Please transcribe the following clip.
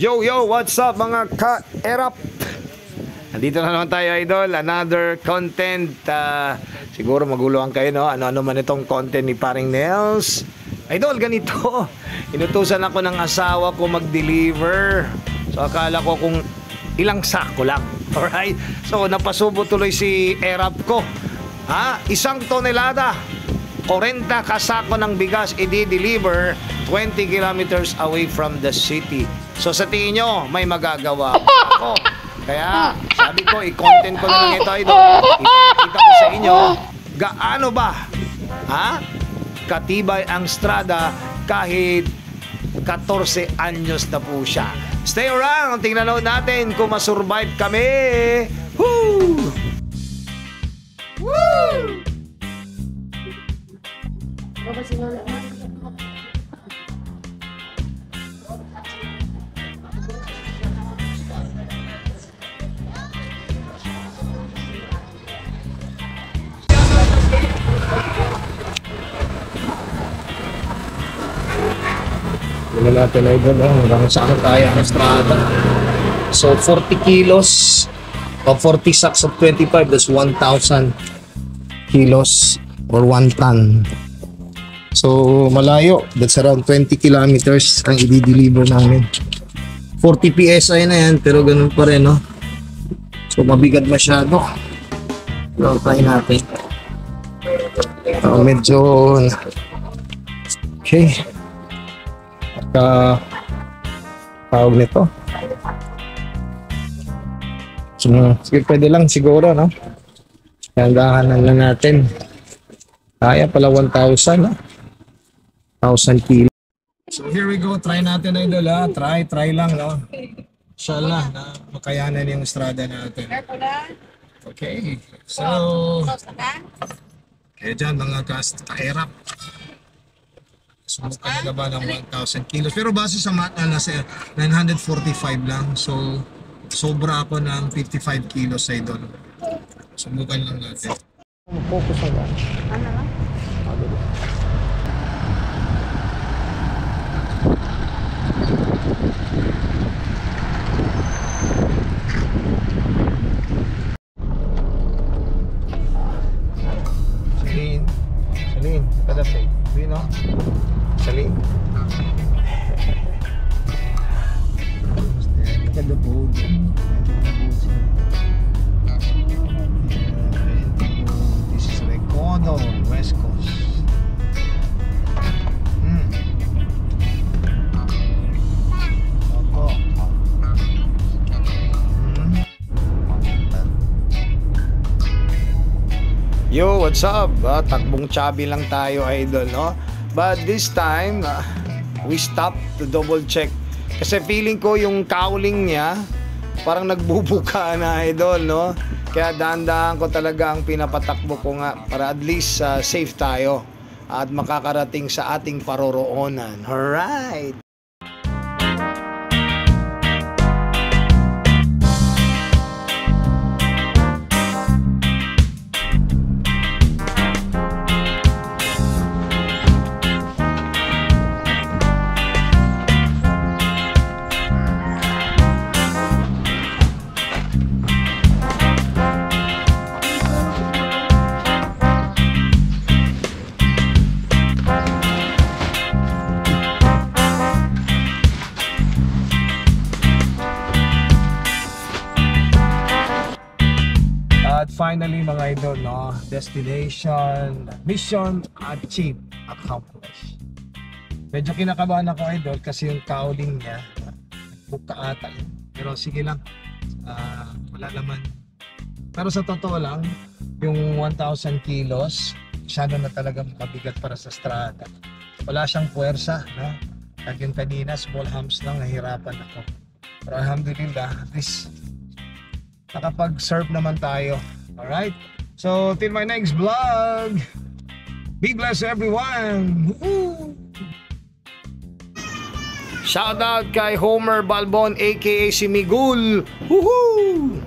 Yo, what's up mga ka-erap? Nandito na naman tayo, idol. Another content. Siguro maguluhan kayo, no? Ano-ano man itong content ni Paring Nels. Idol, ganito. Inutusan ako ng asawa ko mag-deliver. So, akala ko kung ilang sako lang. Alright? So, napasubo tuloy si erap ko. 1 tonelada. 40 kasako ng bigas i-deliver 20 kilometers away from the city. So sa tingin nyo, may magagawa ako. Kaya sabi ko, i-content ko na lang ito. Ipakita ko sa inyo, gaano ba katibay ang strada kahit 14 anyos na po siya. Stay around, tingnan natin kung masurvive kami. Woo! Woo! Tingnan natin na ito, hanggang saan kaya ang estrada. So 40 kilos o 40 sacks of 25, that's 1,000 kilos or 1 ton. So malayo, that's around 20 kilometers ang i-deliver namin. 40 PSI na yan, pero ganun pa rin, no? So mabigat masyado. So try natin. Medyo okay. Tawag nito. So, sige, pwede lang siguro, no? Hanggahanan lang natin. Kaya pala 1,000, no? 1,000 kilo. So here we go, try natin, idol, ha? Try lang, no? Inshallah, na makayanan yung estrada natin. Okay, so kaya dyan, mga kahirap. Subukan nila ba ng 1,000 kilos. Pero base sa mata, nasa 945 lang. So, sobra ako ng 55 kilos sa idol. Subukan lang natin. Focus na ba? Ano lang? Salin, kada say. Dino. Salin. Look at the boat. This is Recodo, West Coast. Yo, what's up? Takbong chubby lang tayo, idol, no? But this time, we stop to double check. Kasi feeling ko yung cowling niya, parang nagbubuka na, idol, no? Kaya dahan-dahan ko talaga ang pinapatakbo ko nga para at least safe tayo at makakarating sa ating paroroonan. Alright! Finally, mga idol, no? Destination, mission achieved, accomplished. Medyo kinakabahan ako, idol, kasi yung cowling niya buka ata yun. Pero sige lang, wala naman. Pero sa totoo lang, yung 1,000 kilos masyado na talaga mabigat para sa strada. Wala siyang puwersa, no? At yung kanina, small humps lang, nahirapan ako. Pero alhamdulillah, at least nakapag-serve naman tayo. Alright, so till my next vlog, be blessed everyone. Woo! Shout out kay Homer Balbon aka si Migul. Woohoo!